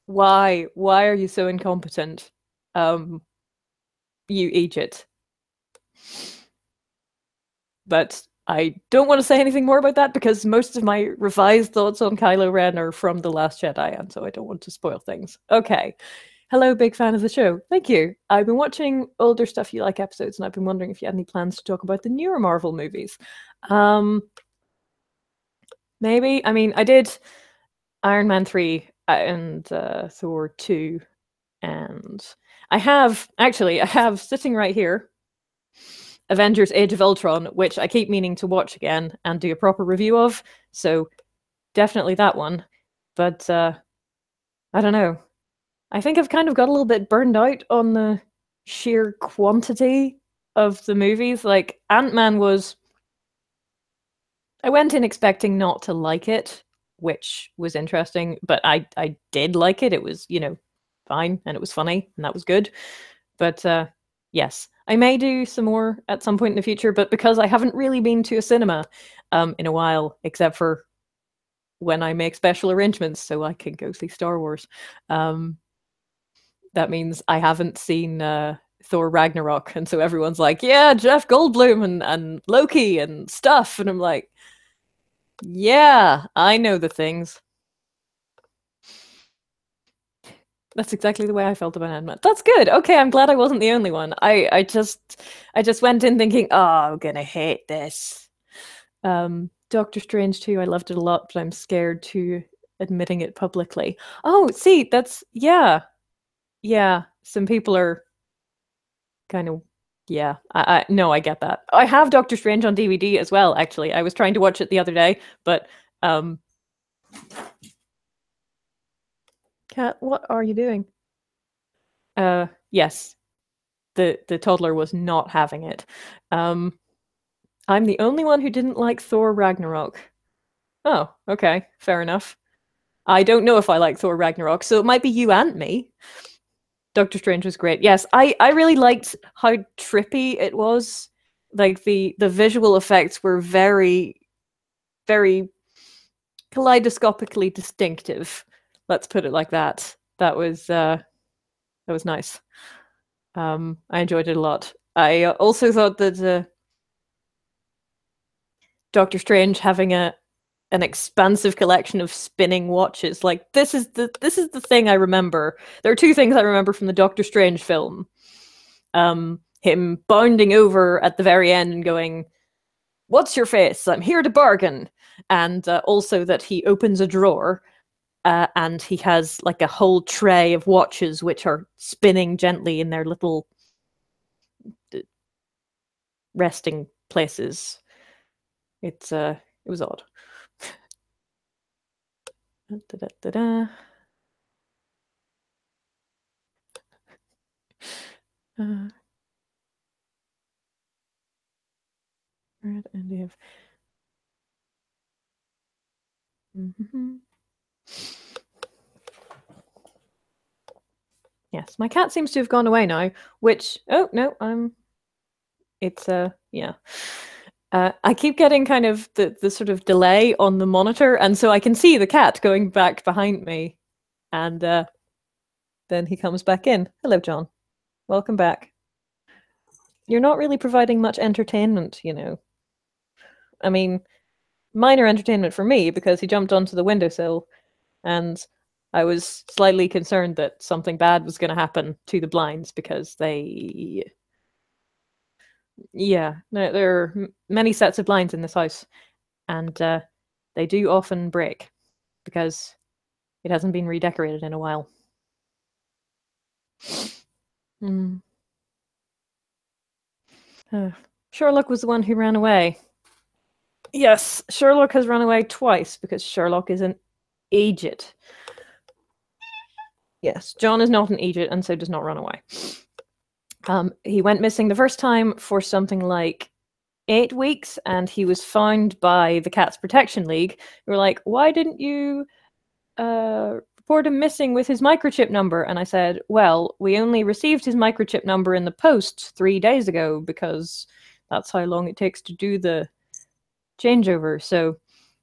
why are you so incompetent? You eat it. But I don't want to say anything more about that because most of my revised thoughts on Kylo Ren are from The Last Jedi, and so I don't want to spoil things. Okay. Hello, big fan of the show. Thank you. I've been watching older Stuff You Like episodes, and I've been wondering if you had any plans to talk about the newer Marvel movies. Maybe. I mean, I did Iron Man 3 and Thor 2, and I have sitting right here Avengers Age of Ultron, which I keep meaning to watch again and do a proper review of, so definitely that one. But I don't know. I think I've kind of got a little bit burned out on the sheer quantity of the movies. Like, Ant-Man was... I went in expecting not to like it, which was interesting. But I did like it. It was, you know, fine, and it was funny, and that was good. But yes, I may do some more at some point in the future. But because I haven't really been to a cinema in a while, except for when I make special arrangements so I can go see Star Wars, that means I haven't seen Thor Ragnarok, and so everyone's like, "Yeah, Jeff Goldblum and Loki and stuff," and I'm like, "Yeah, I know the things." That's exactly the way I felt about Ant-Man. That's good. Okay, I'm glad I wasn't the only one. I just went in thinking, "Oh, I'm gonna hate this." Doctor Strange too. I loved it a lot, but I'm scared to admitting it publicly. Oh, see, that's yeah, yeah. Some people are kind of yeah. I no, I get that. I have Doctor Strange on DVD as well. Actually, I was trying to watch it the other day, but Kat, what are you doing? Yes, the toddler was not having it. I'm the only one who didn't like Thor Ragnarok. Oh, okay, fair enough. I don't know if I like Thor Ragnarok, so it might be you and me. Doctor Strange was great. Yes, I really liked how trippy it was. Like the visual effects were very kaleidoscopically distinctive. Let's put it like that. That was nice. I enjoyed it a lot. I also thought that Doctor Strange having an expansive collection of spinning watches. Like this is the thing I remember. There are two things I remember from the Doctor Strange film. Him bounding over at the very end and going, "What's your face? I'm here to bargain." And also that he opens a drawer and he has like a whole tray of watches which are spinning gently in their little resting places. It was odd. Da-da-da-da. Red and you have. Mm-hmm. Yes, my cat seems to have gone away now. Which oh no, it's yeah. I keep getting kind of the sort of delay on the monitor, and so I can see the cat going back behind me, and then he comes back in. Hello, John. Welcome back. You're not really providing much entertainment, you know. I mean, minor entertainment for me because he jumped onto the windowsill, and I was slightly concerned that something bad was going to happen to the blinds because they yeah, there are many sets of blinds in this house, and they do often break because it hasn't been redecorated in a while. Mm. Sherlock was the one who ran away. Yes, Sherlock has run away twice because Sherlock is an idiot. Yes, John is not an idiot and so does not run away. He went missing the first time for something like 8 weeks, and he was found by the Cats Protection League, who were like, "Why didn't you report him missing with his microchip number?" And I said, "Well, we only received his microchip number in the post 3 days ago because that's how long it takes to do the changeover." So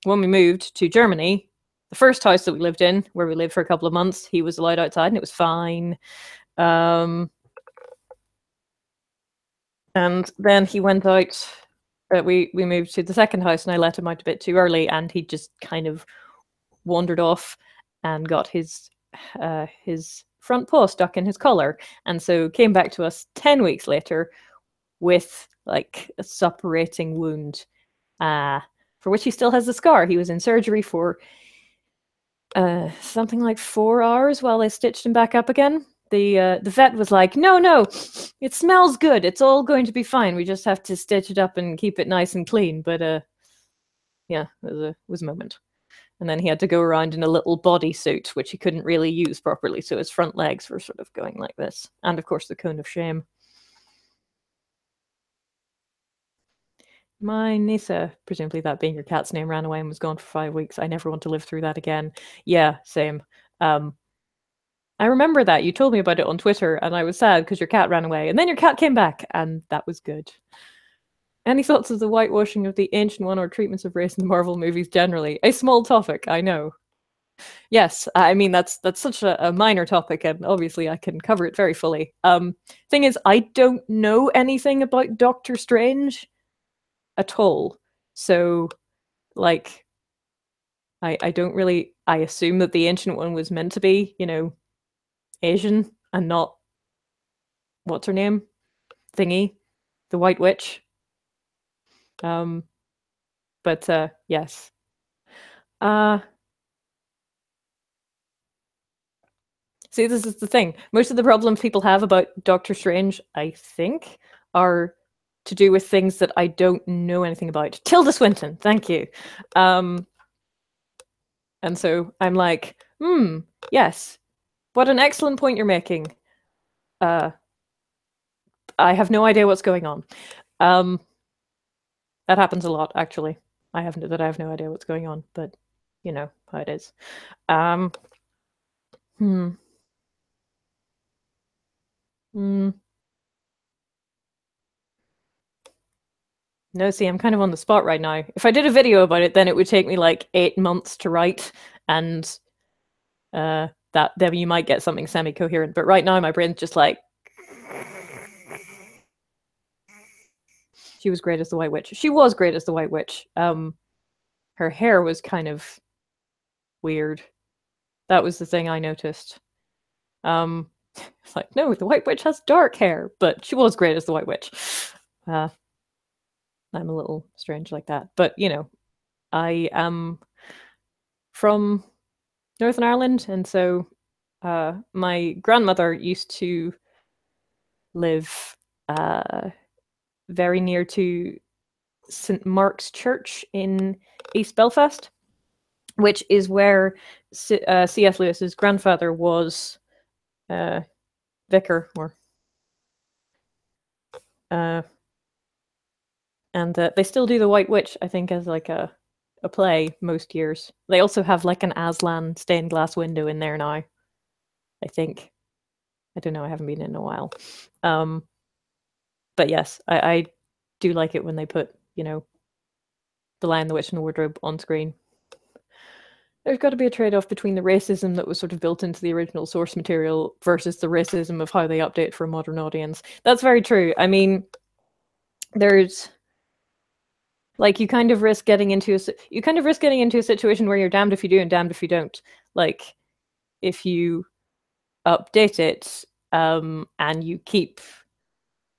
when we moved to Germany, the first house that we lived in, where we lived for a couple of months, he was allowed outside and it was fine. And then he went out. We moved to the second house, and I let him out a bit too early, and he just kind of wandered off and got his front paw stuck in his collar, and so came back to us 10 weeks later with like a suppurating wound, for which he still has the scar. He was in surgery for something like 4 hours while they stitched him back up again. The vet was like, no, it smells good. It's all going to be fine. We just have to stitch it up and keep it nice and clean. But yeah, it was a moment. And then he had to go around in a little bodysuit, which he couldn't really use properly. So his front legs were sort of going like this. And of course, the cone of shame. My Nisa, presumably that being your cat's name, ran away and was gone for 5 weeks. I never want to live through that again. Yeah, same. I remember that. You told me about it on Twitter, and I was sad because your cat ran away. And then your cat came back, and that was good. Any thoughts of the whitewashing of the Ancient One or treatments of race in the Marvel movies generally? A small topic, I know. Yes, I mean that's such a minor topic, and obviously I can cover it very fully. Thing is, I don't know anything about Doctor Strange at all, so like I don't really. I assume that the Ancient One was meant to be, Asian and not what's her name, thingy, the White Witch. Um, but yes. Uh, See, this is the thing. Most of the problems people have about Doctor Strange, I think, are to do with things that I don't know anything about. Tilda Swinton, thank you. And so I'm like, yes, what an excellent point you're making. I have no idea what's going on. That happens a lot, actually. I have no idea what's going on, but you know how it is. Um, hmm. Hmm. No, see, I'm kind of on the spot right now. If I did a video about it, then it would take me like 8 months to write, and that then you might get something semi-coherent. But right now, my brain's just like, she was great as the White Witch. She was great as the White Witch. Her hair was kind of weird. That was the thing I noticed. It's like, no, the White Witch has dark hair, but she was great as the White Witch. I'm a little strange like that, but I am from Northern Ireland, and so my grandmother used to live very near to St Mark's Church in East Belfast, which is where C.S. Lewis's grandfather was vicar, or and they still do the White Witch, I think, as like a play most years. They also have like an Aslan stained glass window in there now, I think. I don't know. I haven't been in a while. But yes, I do like it when they put, The Lion, the Witch, and the Wardrobe on screen. There's got to be a trade-off between the racism that was sort of built into the original source material versus the racism of how they update for a modern audience. That's very true. I mean, there's like you kind of risk getting into a situation where you're damned if you do and damned if you don't. Like if you update it and you keep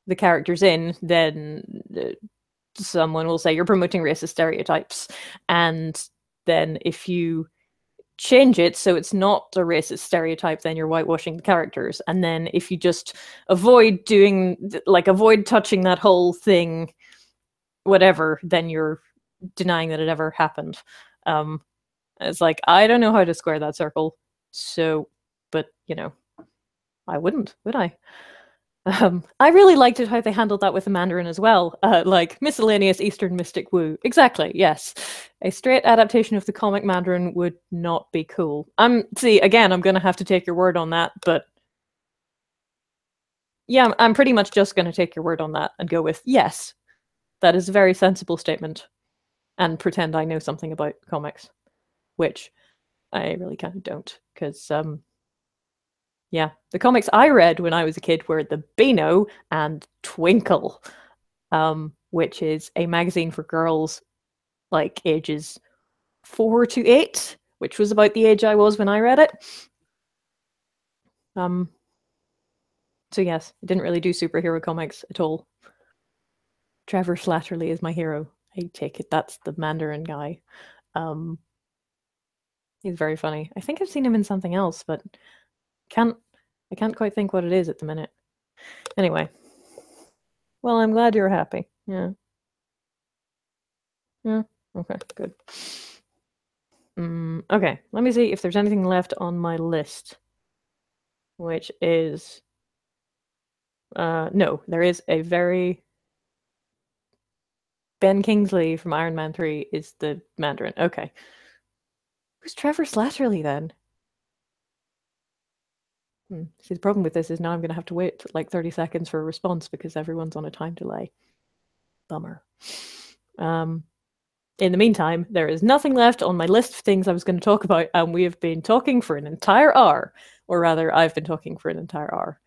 the characters in, then someone will say you're promoting racist stereotypes. And then if you change it so it's not a racist stereotype, then you're whitewashing the characters. And then if you just avoid touching that whole thing, whatever, then you're denying that it ever happened. It's like, I don't know how to square that circle. So, but I wouldn't, would I? I really liked it how they handled that with the Mandarin as well. Like miscellaneous Eastern mystic woo. Exactly, yes. A straight adaptation of the comic Mandarin would not be cool. See, again, I'm gonna have to take your word on that, but yeah, I'm pretty much just gonna take your word on that and go with yes. That is a very sensible statement. And pretend I know something about comics, which I really kind of don't, because yeah, the comics I read when I was a kid were The Beano and Twinkle, which is a magazine for girls like ages 4 to 8, which was about the age I was when I read it. So yes, I didn't really do superhero comics at all. Trevor Slattery is my hero. I take it that's the Mandarin guy. He's very funny. I think I've seen him in something else, but I can't quite think what it is at the minute. Anyway. Well, I'm glad you're happy. Yeah. Yeah. Okay, good. Okay, let me see if there's anything left on my list. Which is no, there is a very Ben Kingsley from Iron Man 3 is the Mandarin. Okay. Who's Trevor Slattery then? See, the problem with this is now I'm going to have to wait like 30 seconds for a response because everyone's on a time delay. Bummer. In the meantime, there is nothing left on my list of things I was going to talk about, and we have been talking for an entire hour. Or rather, I've been talking for an entire hour.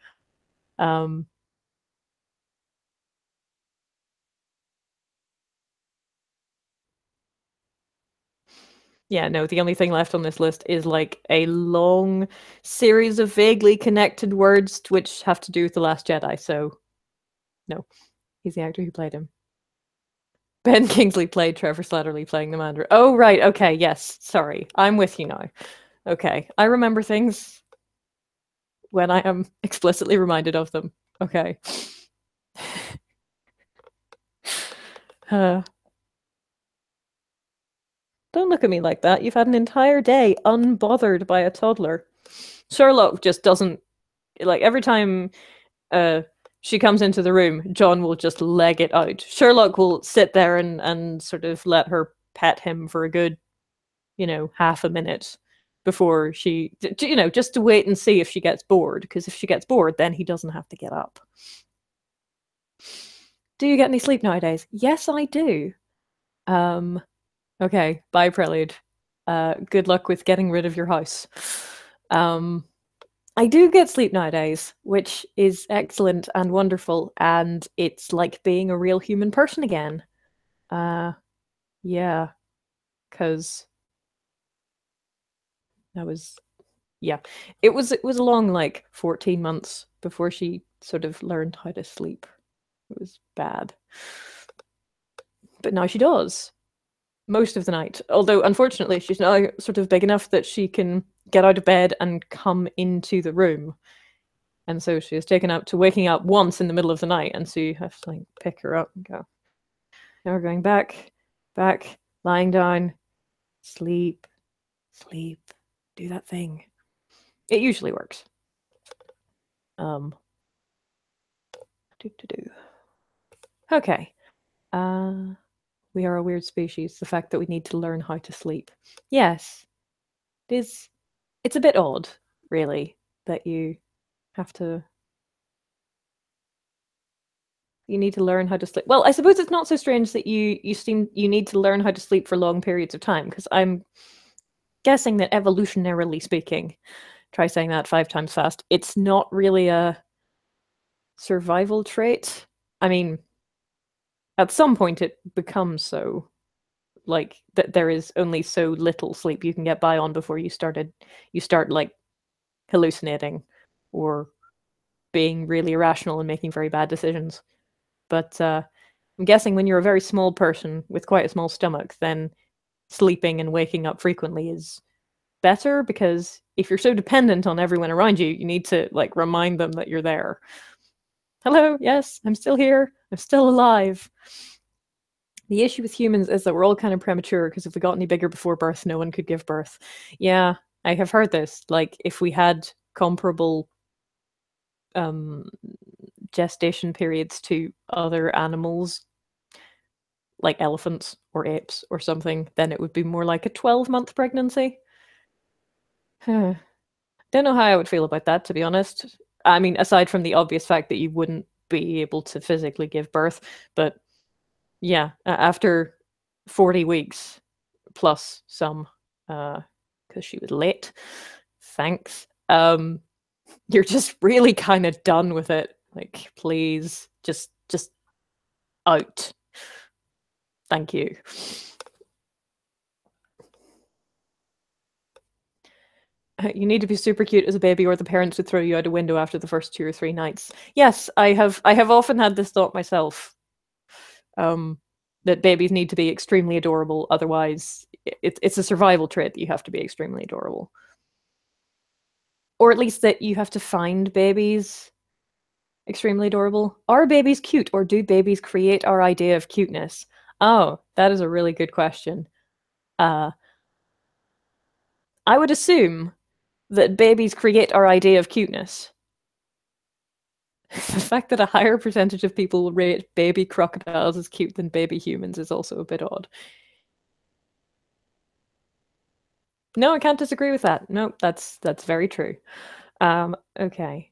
Yeah, no, the only thing left on this list is like a long series of vaguely connected words which have to do with The Last Jedi, so no. He's the actor who played him. Ben Kingsley played Trevor Slattery playing the Mandarin. Oh, right, okay, yes, sorry. I'm with you now. Okay, I remember things when I am explicitly reminded of them. Okay. Don't look at me like that. You've had an entire day unbothered by a toddler. Sherlock just doesn't, like, every time she comes into the room, John will just leg it out. Sherlock will sit there and sort of let her pet him for a good, half a minute before she, just to wait and see if she gets bored. Because if she gets bored, then he doesn't have to get up. Do you get any sleep nowadays? Yes, I do. Okay, bye, Prelude. Good luck with getting rid of your house. I do get sleep nowadays, which is excellent and wonderful, and it's like being a real human person again. Yeah, because that was, yeah, it was a long, like, 14 months before she sort of learned how to sleep. It was bad. But now she does most of the night. Although, unfortunately, she's now sort of big enough that she can get out of bed and come into the room. And so she is taken up to waking up once in the middle of the night, and so you have to like pick her up and go. Now we're going back, lying down, sleep, do that thing. It usually works. Okay. We are a weird species. The fact that we need to learn how to sleep. Yes, it's a bit odd, really, that you have to. You need to learn how to sleep. Well, I suppose it's not so strange that you need to learn how to sleep for long periods of time, because I'm guessing that evolutionarily speaking, try saying that 5 times fast, it's not really a survival trait. I mean, at some point it becomes so, like, that there is only so little sleep you can get by on before you start like hallucinating or being really irrational and making very bad decisions. But I'm guessing when you're a very small person with quite a small stomach, then sleeping and waking up frequently is better, because if you're so dependent on everyone around you, you need to like remind them that you're there. Hello, yes, I'm still here. I'm still alive. The issue with humans is that we're all kind of premature, because if we got any bigger before birth, no one could give birth. Yeah, I have heard this. Like, if we had comparable gestation periods to other animals, like elephants or apes or something, then it would be more like a 12-month pregnancy. Don't know how I would feel about that, to be honest. I mean, aside from the obvious fact that you wouldn't be able to physically give birth, but yeah, after 40 weeks plus some, because she was late, thanks, you're just really kind of done with it. Like, please, just out. Thank you. You need to be super cute as a baby, or the parents would throw you out a window after the first 2 or 3 nights. Yes, I have often had this thought myself. That babies need to be extremely adorable, otherwise it's a survival trait that you have to be extremely adorable. Or at least that you have to find babies extremely adorable. Are babies cute, or do babies create our idea of cuteness? Oh, that is a really good question. I would assume that babies create our idea of cuteness. The fact that a higher percentage of people rate baby crocodiles as cute than baby humans is also a bit odd. No, I can't disagree with that. No, that's very true. Okay.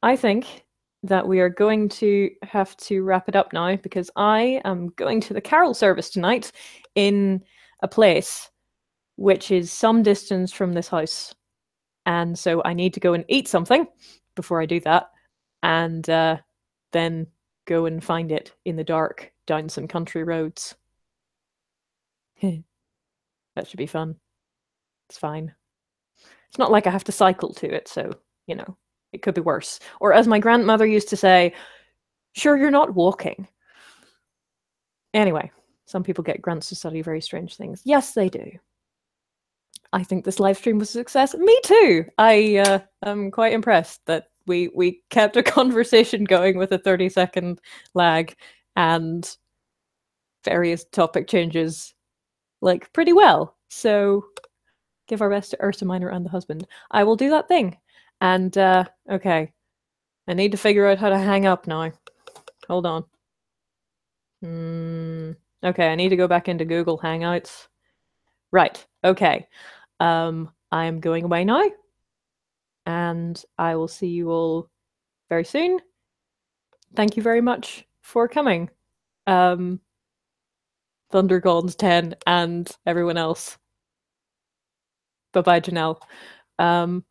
I think that we are going to have to wrap it up now because I am going to the carol service tonight in a place which is some distance from this house. And so I need to go and eat something before I do that, and then go and find it in the dark down some country roads. That should be fun. It's fine. It's not like I have to cycle to it, so, you know, it could be worse. Or as my grandmother used to say, sure, you're not walking. Anyway, some people get grants to study very strange things. Yes, they do. I think this live stream was a success. Me too. I am quite impressed that we kept a conversation going with a 30-second lag and various topic changes like pretty well. So give our best to Ursa Minor and the husband. I will do that thing. And okay, I need to figure out how to hang up now. Hold on. Okay, I need to go back into Google Hangouts. Right. Okay. I'm going away now, and I will see you all very soon. Thank you very much for coming. Thundergons 10 and everyone else. Bye-bye, Janelle. And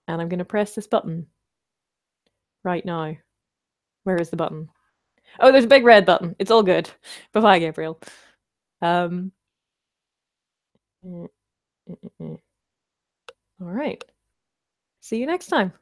I'm going to press this button right now. Where is the button? Oh, there's a big red button. It's all good. Bye-bye, Gabriel. All right. See you next time.